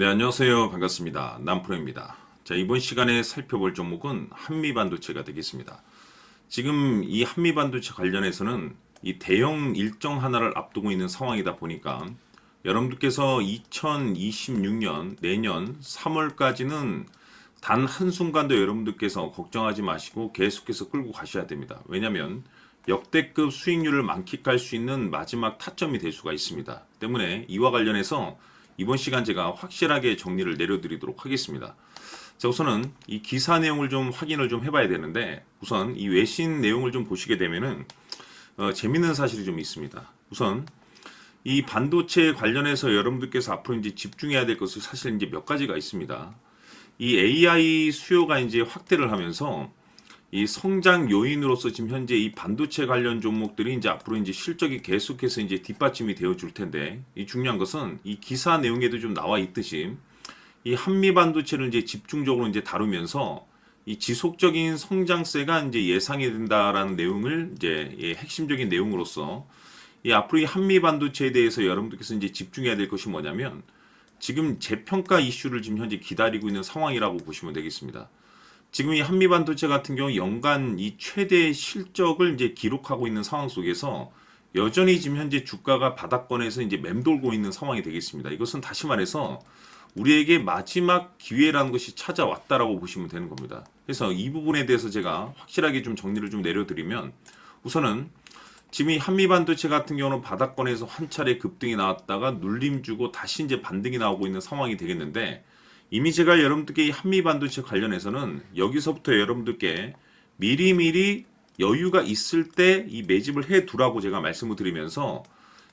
안녕하세요. 반갑습니다. 남프로입니다. 자, 이번 시간에 살펴볼 종목은 한미반도체가 되겠습니다. 지금 이 한미반도체 관련해서는 이 대형 일정 하나를 앞두고 있는 상황이다 보니까 여러분들께서 2026년 내년 3월까지는 단 한순간도 여러분들께서 걱정하지 마시고 계속해서 끌고 가셔야 됩니다. 왜냐하면 역대급 수익률을 만끽할 수 있는 마지막 타점이 될 수가 있습니다. 때문에 이와 관련해서 이번 시간 제가 확실하게 정리를 내려드리도록 하겠습니다. 자, 우선은 이 기사 내용을 좀 확인을 좀 해봐야 되는데, 우선 이 외신 내용을 좀 보시게 되면은 재밌는 사실이 좀 있습니다. 우선 이 반도체 관련해서 여러분들께서 앞으로 이제 집중해야 될 것이 사실 이제 몇 가지가 있습니다. 이 AI 수요가 이제 확대를 하면서 이 성장 요인으로서 지금 현재 이 반도체 관련 종목들이 이제 앞으로 이제 실적이 계속해서 이제 뒷받침이 되어 줄 텐데, 이 중요한 것은 이 기사 내용에도 좀 나와 있듯이 이 한미 반도체를 이제 집중적으로 이제 다루면서 이 지속적인 성장세가 이제 예상이 된다라는 내용을 이제 핵심적인 내용으로서 이 앞으로 이 한미 반도체에 대해서 여러분들께서 이제 집중해야 될 것이 뭐냐면, 지금 재평가 이슈를 지금 현재 기다리고 있는 상황이라고 보시면 되겠습니다. 지금 이 한미반도체 같은 경우 연간 이 최대 실적을 이제 기록하고 있는 상황 속에서 여전히 지금 현재 주가가 바닥권에서 이제 맴돌고 있는 상황이 되겠습니다. 이것은 다시 말해서 우리에게 마지막 기회라는 것이 찾아왔다라고 보시면 되는 겁니다. 그래서 이 부분에 대해서 제가 확실하게 좀 정리를 좀 내려드리면, 우선은 지금 이 한미반도체 같은 경우는 바닥권에서 한 차례 급등이 나왔다가 눌림 주고 다시 이제 반등이 나오고 있는 상황이 되겠는데, 이미 제가 여러분들께 이 한미반도체 관련해서는 여기서부터 여러분들께 미리미리 여유가 있을 때 이 매집을 해 두라고 제가 말씀을 드리면서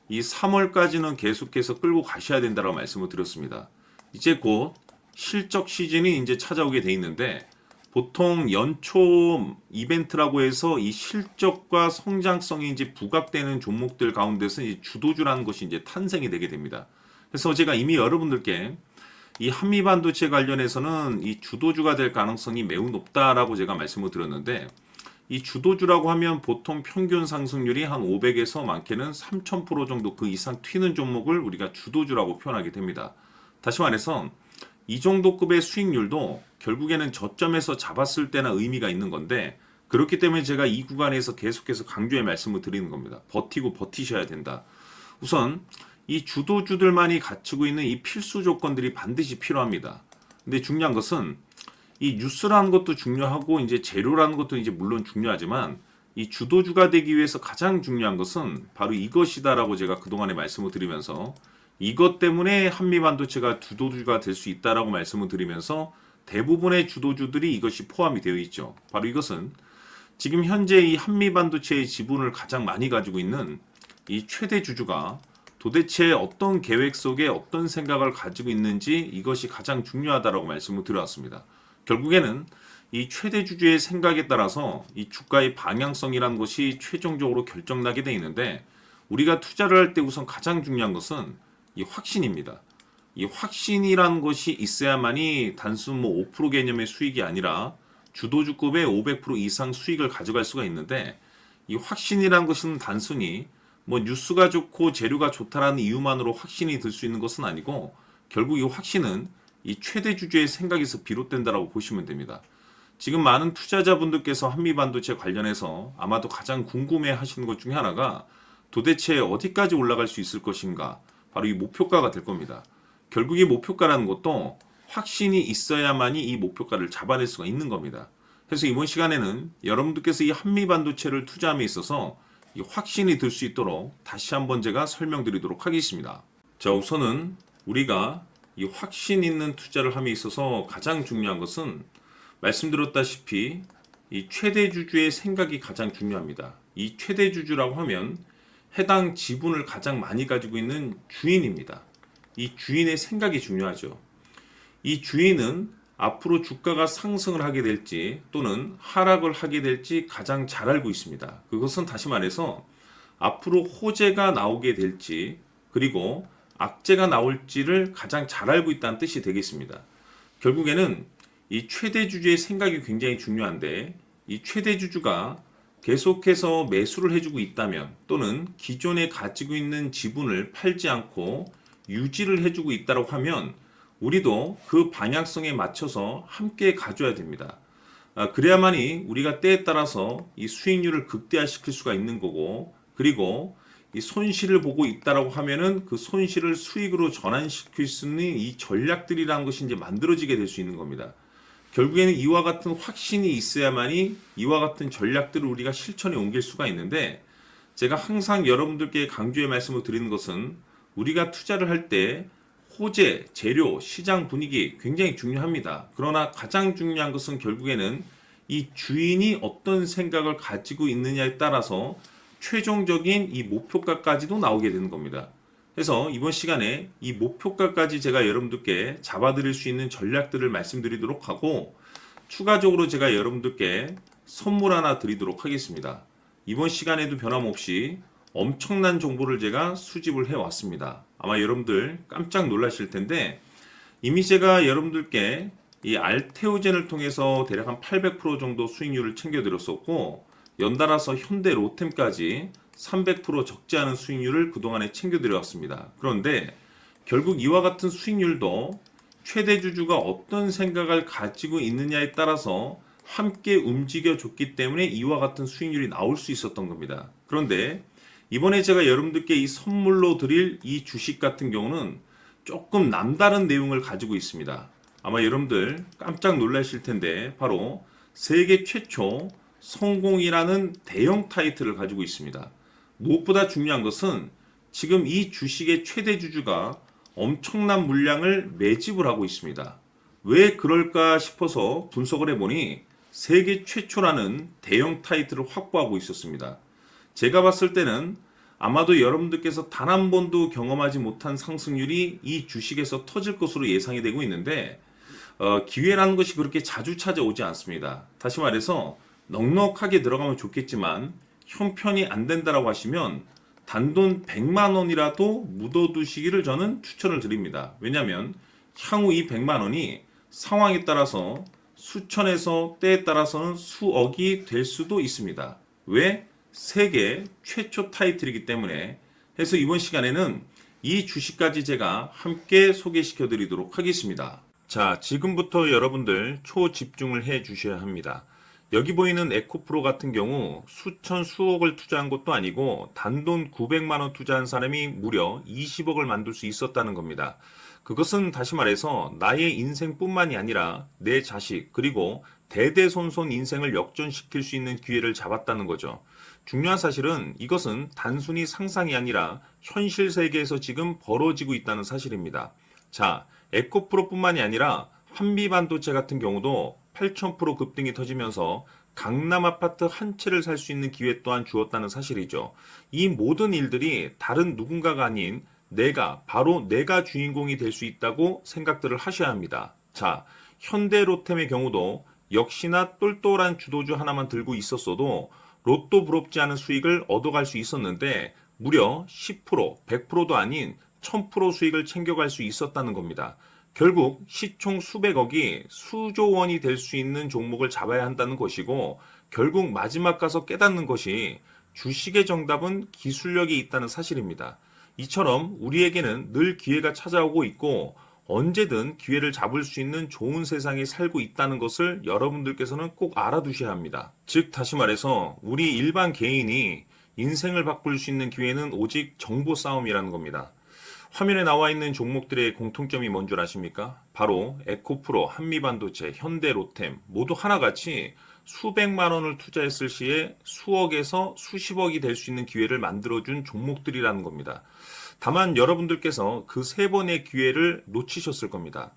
이 3월까지는 계속해서 끌고 가셔야 된다고 말씀을 드렸습니다. 이제 곧 실적 시즌이 이제 찾아오게 돼 있는데, 보통 연초 이벤트라고 해서 이 실적과 성장성이 이제 부각되는 종목들 가운데서 이 주도주라는 것이 이제 탄생이 되게 됩니다. 그래서 제가 이미 여러분들께 이 한미반도체 관련해서는 이 주도주가 될 가능성이 매우 높다라고 제가 말씀을 드렸는데, 이 주도주라고 하면 보통 평균 상승률이 한 500에서 많게는 3000% 정도 그 이상 튀는 종목을 우리가 주도주라고 표현하게 됩니다. 다시 말해서 이 정도 급의 수익률도 결국에는 저점에서 잡았을 때나 의미가 있는 건데, 그렇기 때문에 제가 이 구간에서 계속해서 강조의 말씀을 드리는 겁니다. 버티고 버티셔야 된다. 우선 이 주도주들만이 갖추고 있는 이 필수 조건들이 반드시 필요합니다. 근데 중요한 것은 이 뉴스라는 것도 중요하고 이제 재료라는 것도 이제 물론 중요하지만, 이 주도주가 되기 위해서 가장 중요한 것은 바로 이것이다라고 제가 그동안에 말씀을 드리면서, 이것 때문에 한미반도체가 주도주가 될 수 있다라고 말씀을 드리면서 대부분의 주도주들이 이것이 포함이 되어 있죠. 바로 이것은 지금 현재 이 한미반도체의 지분을 가장 많이 가지고 있는 이 최대 주주가 도대체 어떤 계획 속에 어떤 생각을 가지고 있는지, 이것이 가장 중요하다라고 말씀을 드려왔습니다. 결국에는 이 최대 주주의 생각에 따라서 이 주가의 방향성이라는 것이 최종적으로 결정나게 돼 있는데, 우리가 투자를 할 때 우선 가장 중요한 것은 이 확신입니다. 이 확신이라는 것이 있어야만이 단순 뭐 5% 개념의 수익이 아니라 주도주급의 500% 이상 수익을 가져갈 수가 있는데, 이 확신이라는 것은 단순히 뭐 뉴스가 좋고 재료가 좋다라는 이유만으로 확신이 들 수 있는 것은 아니고, 결국 이 확신은 이 최대 주주의 생각에서 비롯된다라고 보시면 됩니다. 지금 많은 투자자분들께서 한미반도체 관련해서 아마도 가장 궁금해 하시는 것 중에 하나가 도대체 어디까지 올라갈 수 있을 것인가, 바로 이 목표가가 될 겁니다. 결국 이 목표가라는 것도 확신이 있어야만이 이 목표가를 잡아낼 수가 있는 겁니다. 그래서 이번 시간에는 여러분들께서 이 한미반도체를 투자함에 있어서 이 확신이 들 수 있도록 다시 한번 제가 설명드리도록 하겠습니다. 자, 우선은 우리가 이 확신 있는 투자를 함에 있어서 가장 중요한 것은 말씀드렸다시피 이 최대 주주의 생각이 가장 중요합니다. 이 최대 주주라고 하면 해당 지분을 가장 많이 가지고 있는 주인입니다. 이 주인의 생각이 중요하죠. 이 주인은 앞으로 주가가 상승을 하게 될지 또는 하락을 하게 될지 가장 잘 알고 있습니다. 그것은 다시 말해서 앞으로 호재가 나오게 될지 그리고 악재가 나올지를 가장 잘 알고 있다는 뜻이 되겠습니다. 결국에는 이 최대 주주의 생각이 굉장히 중요한데, 이 최대 주주가 계속해서 매수를 해주고 있다면 또는 기존에 가지고 있는 지분을 팔지 않고 유지를 해주고 있다고 하면 우리도 그 방향성에 맞춰서 함께 가져야 됩니다. 그래야만이 우리가 때에 따라서 이 수익률을 극대화시킬 수가 있는 거고, 그리고 이 손실을 보고 있다라고 하면은 그 손실을 수익으로 전환시킬 수 있는 이 전략들이라는 것이 이제 만들어지게 될 수 있는 겁니다. 결국에는 이와 같은 확신이 있어야만이 이와 같은 전략들을 우리가 실천에 옮길 수가 있는데, 제가 항상 여러분들께 강조의 말씀을 드리는 것은 우리가 투자를 할 때 호재, 재료, 시장 분위기 굉장히 중요합니다. 그러나 가장 중요한 것은 결국에는 이 주인이 어떤 생각을 가지고 있느냐에 따라서 최종적인 이 목표가까지도 나오게 되는 겁니다. 그래서 이번 시간에 이 목표가까지 제가 여러분들께 잡아드릴 수 있는 전략들을 말씀드리도록 하고, 추가적으로 제가 여러분들께 선물 하나 드리도록 하겠습니다. 이번 시간에도 변함없이 엄청난 정보를 제가 수집을 해왔습니다. 아마 여러분들 깜짝 놀라실 텐데, 이미 제가 여러분들께 이 알테오젠을 통해서 대략 한 800% 정도 수익률을 챙겨드렸었고, 연달아서 현대 로템까지 300% 적지 않은 수익률을 그동안에 챙겨드려왔습니다. 그런데 결국 이와 같은 수익률도 최대 주주가 어떤 생각을 가지고 있느냐에 따라서 함께 움직여줬기 때문에 이와 같은 수익률이 나올 수 있었던 겁니다. 그런데 이번에 제가 여러분들께 이 선물로 드릴 이 주식 같은 경우는 조금 남다른 내용을 가지고 있습니다. 아마 여러분들 깜짝 놀라실 텐데, 바로 세계 최초 성공이라는 대형 타이틀을 가지고 있습니다. 무엇보다 중요한 것은 지금 이 주식의 최대 주주가 엄청난 물량을 매집을 하고 있습니다. 왜 그럴까 싶어서 분석을 해보니 세계 최초라는 대형 타이틀을 확보하고 있었습니다. 제가 봤을 때는 아마도 여러분들께서 단 한 번도 경험하지 못한 상승률이 이 주식에서 터질 것으로 예상이 되고 있는데, 기회라는 것이 그렇게 자주 찾아오지 않습니다. 다시 말해서 넉넉하게 들어가면 좋겠지만 형편이 안 된다라고 하시면 단돈 100만 원이라도 묻어두시기를 저는 추천을 드립니다. 왜냐하면 향후 이 100만 원이 상황에 따라서 수천에서 때에 따라서는 수억이 될 수도 있습니다. 왜? 세계 최초 타이틀이기 때문에. 해서 이번 시간에는 이 주식까지 제가 함께 소개시켜 드리도록 하겠습니다. 자, 지금부터 여러분들 초집중을 해 주셔야 합니다. 여기 보이는 에코프로 같은 경우 수천 수억을 투자한 것도 아니고 단돈 900만 원 투자한 사람이 무려 20억을 만들 수 있었다는 겁니다. 그것은 다시 말해서 나의 인생뿐만이 아니라 내 자식 그리고 대대손손 인생을 역전시킬 수 있는 기회를 잡았다는 거죠. 중요한 사실은 이것은 단순히 상상이 아니라 현실 세계에서 지금 벌어지고 있다는 사실입니다. 자, 에코프로뿐만이 아니라 한미반도체 같은 경우도 8,000% 급등이 터지면서 강남 아파트 한 채를 살 수 있는 기회 또한 주었다는 사실이죠. 이 모든 일들이 다른 누군가가 아닌 바로 내가 주인공이 될 수 있다고 생각들을 하셔야 합니다. 자, 현대로템의 경우도 역시나 똘똘한 주도주 하나만 들고 있었어도 로또 부럽지 않은 수익을 얻어갈 수 있었는데 무려 10%, 100%도 아닌 1000% 수익을 챙겨갈 수 있었다는 겁니다. 결국 시총 수백억이 수조 원이 될 수 있는 종목을 잡아야 한다는 것이고, 결국 마지막 가서 깨닫는 것이 주식의 정답은 기술력이 있다는 사실입니다. 이처럼 우리에게는 늘 기회가 찾아오고 있고 언제든 기회를 잡을 수 있는 좋은 세상에 살고 있다는 것을 여러분들께서는 꼭 알아두셔야 합니다. 즉 다시 말해서 우리 일반 개인이 인생을 바꿀 수 있는 기회는 오직 정보 싸움이라는 겁니다. 화면에 나와 있는 종목들의 공통점이 뭔 줄 아십니까? 바로 에코프로, 한미반도체, 현대로템 모두 하나같이 수백만 원을 투자했을 시에 수억에서 수십억이 될 수 있는 기회를 만들어준 종목들이라는 겁니다. 다만 여러분들께서 그 세 번의 기회를 놓치셨을 겁니다.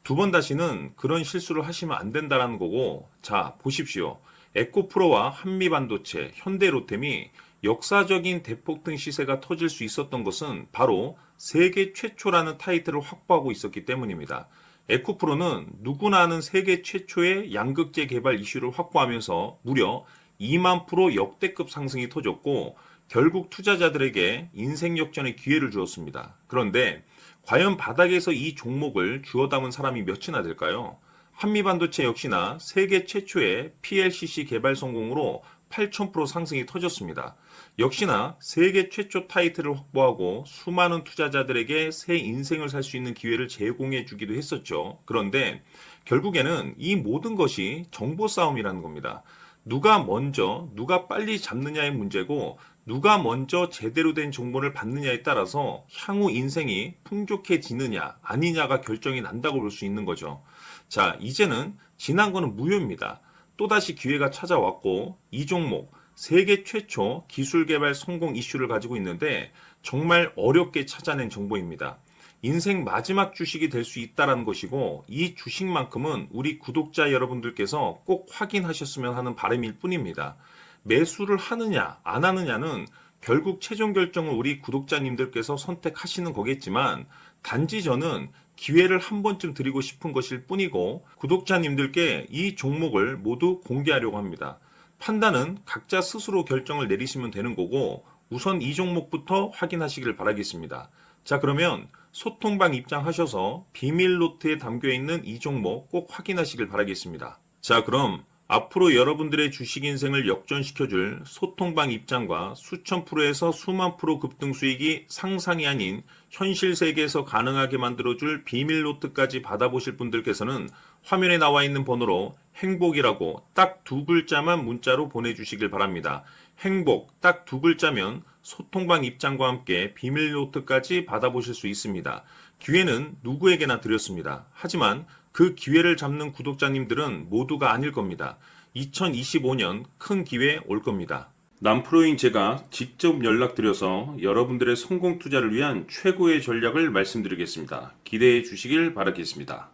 두 번 다시는 그런 실수를 하시면 안 된다는 거고, 자 보십시오. 에코프로와 한미반도체, 현대로템이 역사적인 대폭등 시세가 터질 수 있었던 것은 바로 세계 최초라는 타이틀을 확보하고 있었기 때문입니다. 에코프로는 누구나 아는 세계 최초의 양극재 개발 이슈를 확보하면서 무려 2만 프로 역대급 상승이 터졌고 결국 투자자들에게 인생 역전의 기회를 주었습니다. 그런데 과연 바닥에서 이 종목을 주워 담은 사람이 몇이나 될까요? 한미반도체 역시나 세계 최초의 PLCC 개발 성공으로 8,000% 상승이 터졌습니다. 역시나 세계 최초 타이틀을 확보하고 수많은 투자자들에게 새 인생을 살 수 있는 기회를 제공해 주기도 했었죠. 그런데 결국에는 이 모든 것이 정보 싸움이라는 겁니다. 누가 먼저, 누가 빨리 잡느냐의 문제고, 누가 먼저 제대로 된 정보를 받느냐에 따라서 향후 인생이 풍족해지느냐, 아니냐가 결정이 난다고 볼 수 있는 거죠. 자, 이제는 지난 거는 무효입니다. 또다시 기회가 찾아왔고, 이 종목, 세계 최초 기술 개발 성공 이슈를 가지고 있는데, 정말 어렵게 찾아낸 정보입니다. 인생 마지막 주식이 될 수 있다는 것이고, 이 주식만큼은 우리 구독자 여러분들께서 꼭 확인하셨으면 하는 바람일 뿐입니다. 매수를 하느냐 안 하느냐는 결국 최종 결정을 우리 구독자님들께서 선택하시는 거겠지만, 단지 저는 기회를 한 번쯤 드리고 싶은 것일 뿐이고, 구독자님들께 이 종목을 모두 공개하려고 합니다. 판단은 각자 스스로 결정을 내리시면 되는 거고, 우선 이 종목부터 확인하시길 바라겠습니다. 자, 그러면 소통방 입장하셔서 비밀 노트에 담겨 있는 이 종목 꼭 확인하시길 바라겠습니다. 자, 그럼 앞으로 여러분들의 주식 인생을 역전시켜줄 소통방 입장과 수천 프로에서 수만 프로 급등 수익이 상상이 아닌 현실 세계에서 가능하게 만들어줄 비밀 노트까지 받아보실 분들께서는 화면에 나와 있는 번호로 행복이라고 딱 두 글자만 문자로 보내주시길 바랍니다. 행복 딱 두 글자면 소통방 입장과 함께 비밀 노트까지 받아보실 수 있습니다. 기회는 누구에게나 드렸습니다. 하지만 그 기회를 잡는 구독자님들은 모두가 아닐 겁니다. 2025년 큰 기회 올 겁니다. 남프로인 제가 직접 연락드려서 여러분들의 성공 투자를 위한 최고의 전략을 말씀드리겠습니다. 기대해 주시길 바라겠습니다.